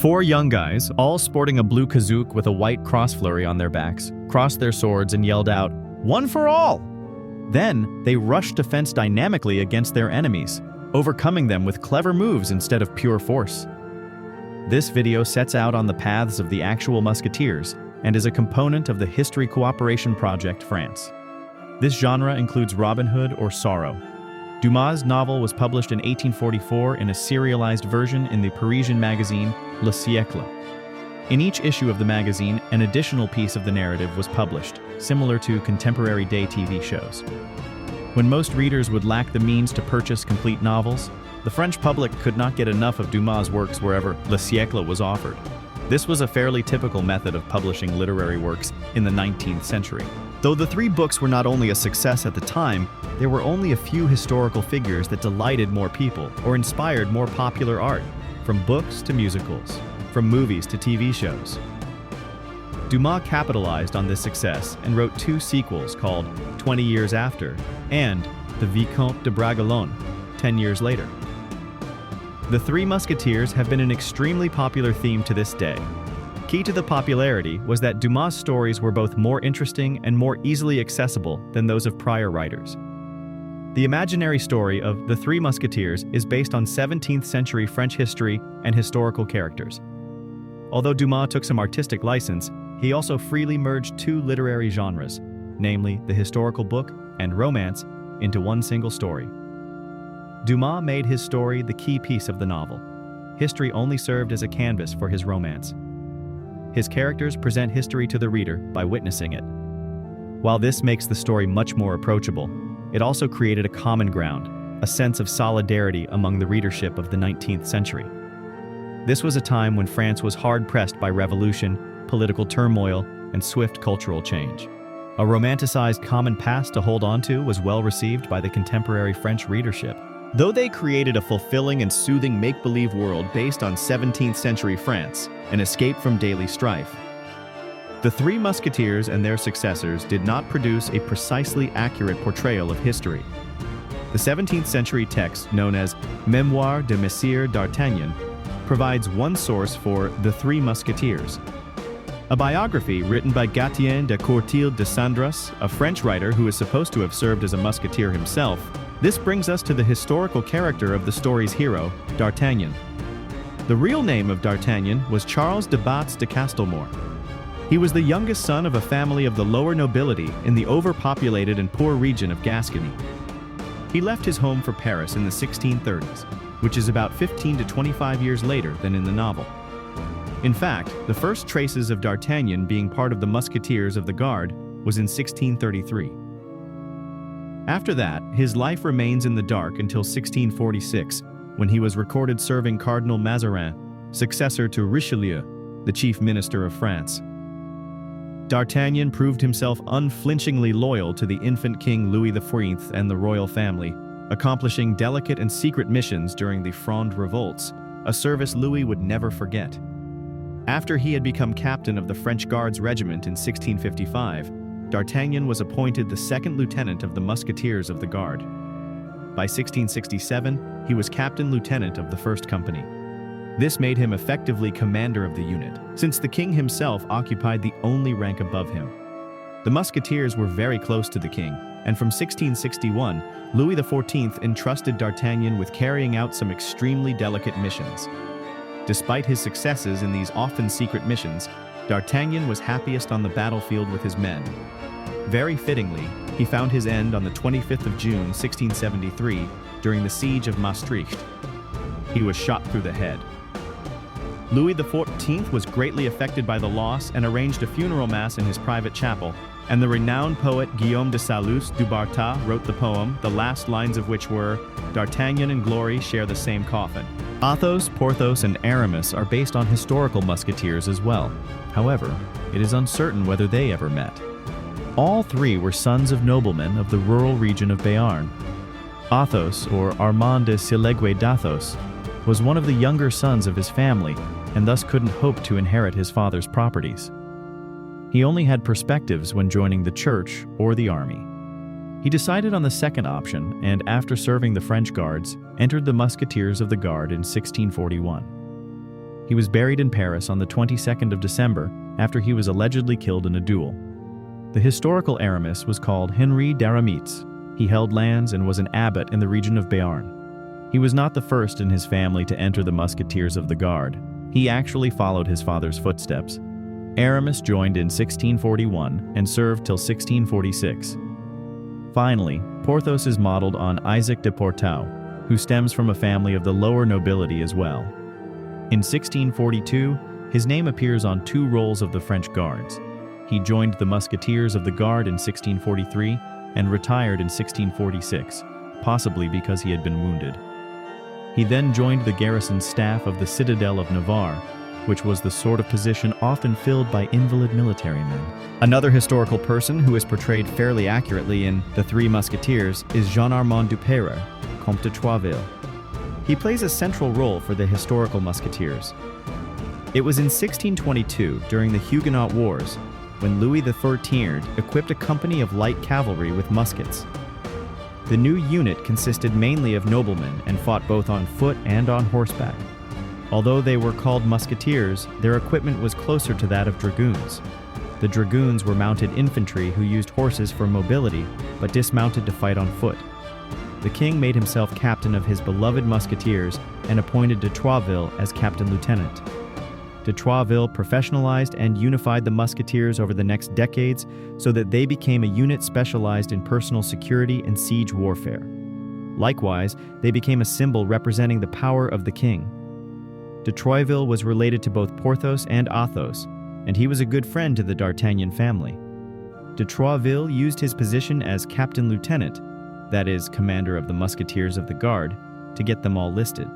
Four young guys, all sporting a blue kazook with a white cross flurry on their backs, crossed their swords and yelled out, "One for all!" Then, they rushed to fence dynamically against their enemies, overcoming them with clever moves instead of pure force. This video sets out on the paths of the actual musketeers and is a component of the History Cooperation Project France. This genre includes Robin Hood or Sorrow. Dumas' novel was published in 1844 in a serialized version in the Parisian magazine Le Siècle. In each issue of the magazine, an additional piece of the narrative was published, similar to contemporary day TV shows. When most readers would lack the means to purchase complete novels, the French public could not get enough of Dumas' works wherever Le Siècle was offered. This was a fairly typical method of publishing literary works in the 19th century. Though the three books were not only a success at the time, there were only a few historical figures that delighted more people or inspired more popular art, from books to musicals, from movies to TV shows. Dumas capitalized on this success and wrote two sequels called 20 Years After and The Vicomte de Bragelonne, 10 years later. The Three Musketeers have been an extremely popular theme to this day. Key to the popularity was that Dumas' stories were both more interesting and more easily accessible than those of prior writers. The imaginary story of The Three Musketeers is based on 17th century French history and historical characters. Although Dumas took some artistic license, he also freely merged two literary genres, namely the historical book and romance, into one single story. Dumas made his story the key piece of the novel. History only served as a canvas for his romance. His characters present history to the reader by witnessing it. While this makes the story much more approachable, it also created a common ground, a sense of solidarity among the readership of the 19th century. This was a time when France was hard-pressed by revolution, political turmoil, and swift cultural change. A romanticized common past to hold on to was well received by the contemporary French readership. Though they created a fulfilling and soothing make-believe world based on 17th century France, an escape from daily strife, the Three Musketeers and their successors did not produce a precisely accurate portrayal of history. The 17th century text, known as Mémoires de Messire d'Artagnan, provides one source for The Three Musketeers. A biography written by Gatien de Courtil de Sandras, a French writer who is supposed to have served as a musketeer himself. This brings us to the historical character of the story's hero, D'Artagnan. The real name of D'Artagnan was Charles de Batz de Castelmore. He was the youngest son of a family of the lower nobility in the overpopulated and poor region of Gascony. He left his home for Paris in the 1630s, which is about 15 to 25 years later than in the novel. In fact, the first traces of D'Artagnan being part of the Musketeers of the Guard was in 1633. After that, his life remains in the dark until 1646, when he was recorded serving Cardinal Mazarin, successor to Richelieu, the chief minister of France. D'Artagnan proved himself unflinchingly loyal to the infant King Louis XIV and the royal family, accomplishing delicate and secret missions during the Fronde revolts, a service Louis would never forget. After he had become captain of the French Guards Regiment in 1655, D'Artagnan was appointed the second lieutenant of the Musketeers of the Guard. By 1667, he was captain lieutenant of the first company. This made him effectively commander of the unit, since the king himself occupied the only rank above him. The Musketeers were very close to the king, and from 1661, Louis XIV entrusted D'Artagnan with carrying out some extremely delicate missions. Despite his successes in these often secret missions, D'Artagnan was happiest on the battlefield with his men. Very fittingly, he found his end on the 25th of June, 1673, during the siege of Maastricht. He was shot through the head. Louis XIV was greatly affected by the loss and arranged a funeral mass in his private chapel, and the renowned poet Guillaume de Salus du Bartas wrote the poem, the last lines of which were, "D'Artagnan and glory share the same coffin." Athos, Porthos, and Aramis are based on historical musketeers as well. However, it is uncertain whether they ever met. All three were sons of noblemen of the rural region of Béarn. Athos, or Armand de Silegue d'Athos, was one of the younger sons of his family and thus couldn't hope to inherit his father's properties. He only had perspectives when joining the church or the army. He decided on the second option and, after serving the French Guards, entered the Musketeers of the Guard in 1641. He was buried in Paris on the 22nd of December after he was allegedly killed in a duel. The historical Aramis was called Henri d'Aramis. He held lands and was an abbot in the region of Béarn. He was not the first in his family to enter the Musketeers of the Guard. He actually followed his father's footsteps. Aramis joined in 1641 and served till 1646. Finally, Porthos is modeled on Isaac de Porthos, who stems from a family of the lower nobility as well. In 1642, his name appears on 2 rolls of the French Guards. He joined the Musketeers of the Guard in 1643 and retired in 1646, possibly because he had been wounded. He then joined the garrison staff of the citadel of Navarre, which was the sort of position often filled by invalid military men. Another historical person who is portrayed fairly accurately in The Three Musketeers is Jean-Armand Duperrey, Comte de Troisville. He plays a central role for the historical Musketeers. It was in 1622, during the Huguenot Wars, when Louis XIII equipped a company of light cavalry with muskets. The new unit consisted mainly of noblemen and fought both on foot and on horseback. Although they were called musketeers, their equipment was closer to that of dragoons. The dragoons were mounted infantry who used horses for mobility, but dismounted to fight on foot. The king made himself captain of his beloved musketeers and appointed de Troisville as captain lieutenant. De Troisville professionalized and unified the musketeers over the next decades so that they became a unit specialized in personal security and siege warfare. Likewise, they became a symbol representing the power of the king. De Troisville was related to both Porthos and Athos, and he was a good friend to the D'Artagnan family. De Troisville used his position as captain lieutenant, that is, commander of the Musketeers of the Guard, to get them all listed.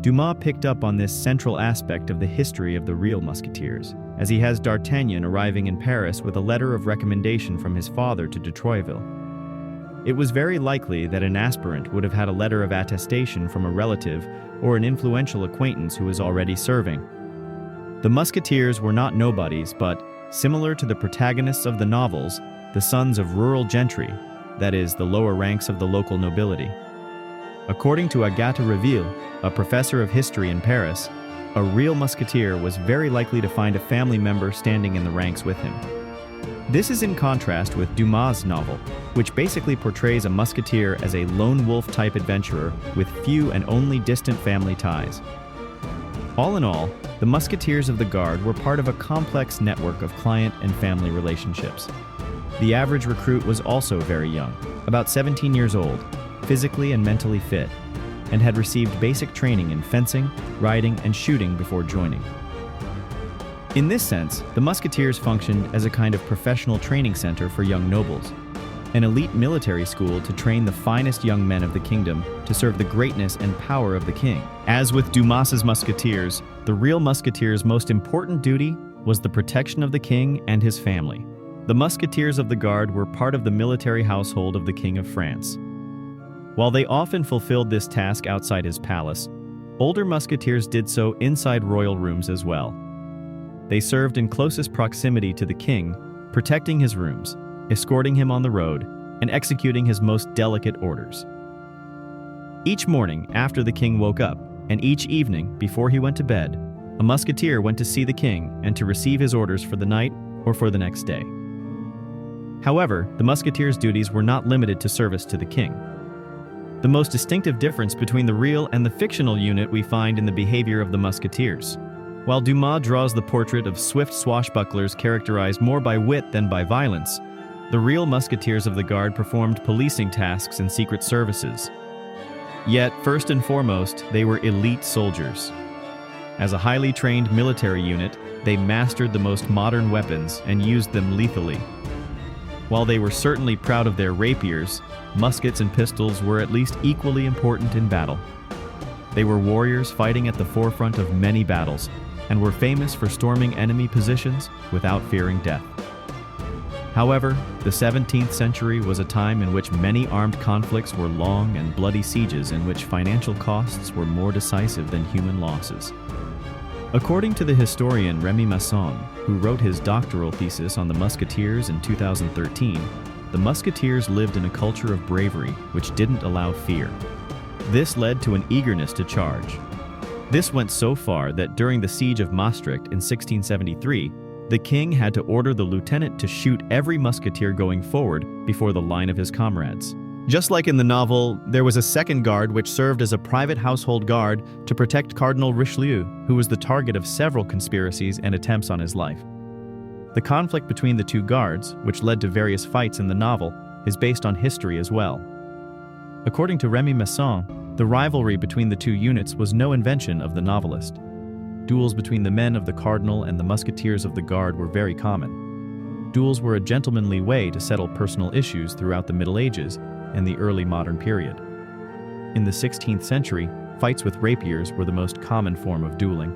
Dumas picked up on this central aspect of the history of the real Musketeers, as he has D'Artagnan arriving in Paris with a letter of recommendation from his father to de Troisville. It was very likely that an aspirant would have had a letter of attestation from a relative or an influential acquaintance who was already serving. The Musketeers were not nobodies, but, similar to the protagonists of the novels, the sons of rural gentry, that is, the lower ranks of the local nobility. According to Agathe Reville, a professor of history in Paris, a real musketeer was very likely to find a family member standing in the ranks with him. This is in contrast with Dumas' novel, which basically portrays a musketeer as a lone wolf-type adventurer with few and only distant family ties. All in all, the Musketeers of the Guard were part of a complex network of client and family relationships. The average recruit was also very young, about 17 years old, physically and mentally fit, and had received basic training in fencing, riding, and shooting before joining. In this sense, the Musketeers functioned as a kind of professional training center for young nobles, an elite military school to train the finest young men of the kingdom to serve the greatness and power of the king. As with Dumas's Musketeers, the real Musketeers' most important duty was the protection of the king and his family. The Musketeers of the Guard were part of the military household of the King of France. While they often fulfilled this task outside his palace, older Musketeers did so inside royal rooms as well. They served in closest proximity to the king, protecting his rooms, escorting him on the road, and executing his most delicate orders. Each morning after the king woke up, and each evening before he went to bed, a musketeer went to see the king and to receive his orders for the night or for the next day. However, the musketeers' duties were not limited to service to the king. The most distinctive difference between the real and the fictional unit we find in the behavior of the musketeers. While Dumas draws the portrait of swift swashbucklers characterized more by wit than by violence, the real Musketeers of the Guard performed policing tasks and secret services. Yet, first and foremost, they were elite soldiers. As a highly trained military unit, they mastered the most modern weapons and used them lethally. While they were certainly proud of their rapiers, muskets and pistols were at least equally important in battle. They were warriors fighting at the forefront of many battles, and were famous for storming enemy positions without fearing death. However, the 17th century was a time in which many armed conflicts were long and bloody sieges in which financial costs were more decisive than human losses. According to the historian Remy Masson, who wrote his doctoral thesis on the Musketeers in 2013, the Musketeers lived in a culture of bravery which didn't allow fear. This led to an eagerness to charge. This went so far that during the siege of Maastricht in 1673, the king had to order the lieutenant to shoot every musketeer going forward before the line of his comrades. Just like in the novel, there was a second guard which served as a private household guard to protect Cardinal Richelieu, who was the target of several conspiracies and attempts on his life. The conflict between the two guards, which led to various fights in the novel, is based on history as well. According to Remy Masson, the rivalry between the two units was no invention of the novelist. Duels between the men of the cardinal and the musketeers of the guard were very common. Duels were a gentlemanly way to settle personal issues throughout the Middle Ages and the early modern period. In the 16th century, fights with rapiers were the most common form of dueling.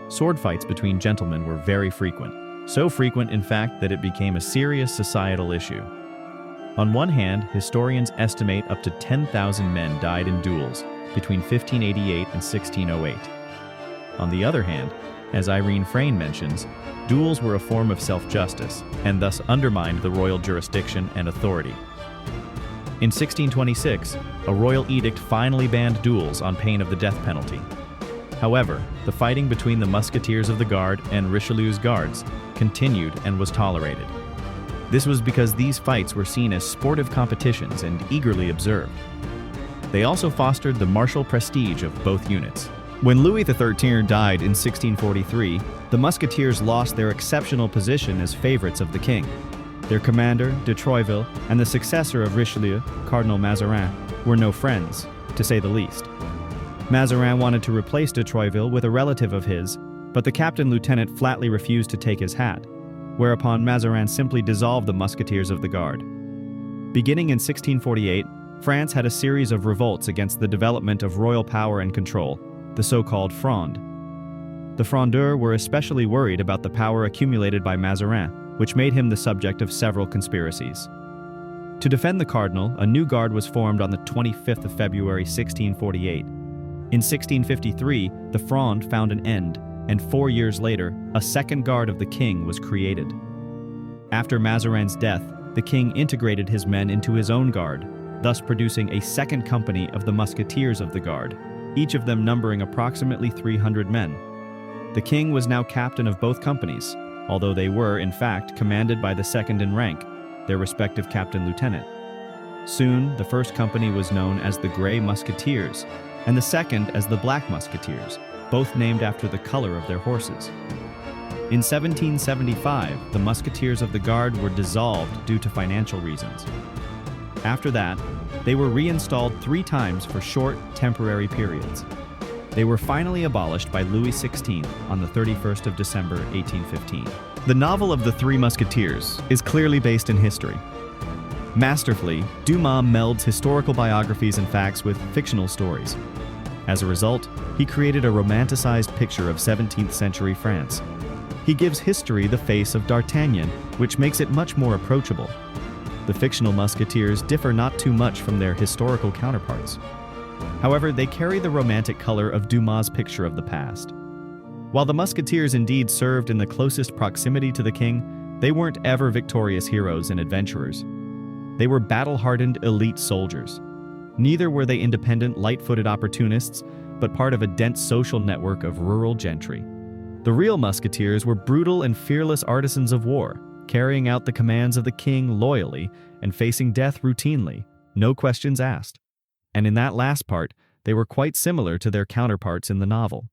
Sword fights between gentlemen were very frequent, so frequent in fact that it became a serious societal issue. On one hand, historians estimate up to 10,000 men died in duels between 1588 and 1608. On the other hand, as Irene Frayne mentions, duels were a form of self-justice and thus undermined the royal jurisdiction and authority. In 1626, a royal edict finally banned duels on pain of the death penalty. However, the fighting between the musketeers of the Guard and Richelieu's guards continued and was tolerated. This was because these fights were seen as sportive competitions and eagerly observed. They also fostered the martial prestige of both units. When Louis XIII died in 1643, the musketeers lost their exceptional position as favorites of the king. Their commander, de Troisville, and the successor of Richelieu, Cardinal Mazarin, were no friends, to say the least. Mazarin wanted to replace de Troisville with a relative of his, but the captain-lieutenant flatly refused to take his hat, whereupon Mazarin simply dissolved the musketeers of the Guard. Beginning in 1648, France had a series of revolts against the development of royal power and control, the so-called Fronde. The Frondeurs were especially worried about the power accumulated by Mazarin, which made him the subject of several conspiracies. To defend the cardinal, a new guard was formed on the 25th of February 1648. In 1653, the Fronde found an end, and 4 years later, a second guard of the king was created. After Mazarin's death, the king integrated his men into his own guard, thus producing a second company of the musketeers of the guard, each of them numbering approximately 300 men. The king was now captain of both companies, although they were, in fact, commanded by the second in rank, their respective captain-lieutenant. Soon, the first company was known as the Grey Musketeers, and the second as the Black Musketeers, both named after the color of their horses. In 1775, the Musketeers of the Guard were dissolved due to financial reasons. After that, they were reinstalled 3 times for short, temporary periods. They were finally abolished by Louis XVI on the 31st of December, 1815. The novel of the Three Musketeers is clearly based in history. Masterfully, Dumas melds historical biographies and facts with fictional stories. As a result, he created a romanticized picture of 17th century France. He gives history the face of D'Artagnan, which makes it much more approachable. The fictional musketeers differ not too much from their historical counterparts. However, they carry the romantic color of Dumas' picture of the past. While the musketeers indeed served in the closest proximity to the king, they weren't ever victorious heroes and adventurers. They were battle-hardened elite soldiers. Neither were they independent, light-footed opportunists, but part of a dense social network of rural gentry. The real musketeers were brutal and fearless artisans of war, carrying out the commands of the king loyally and facing death routinely, no questions asked. And in that last part, they were quite similar to their counterparts in the novel.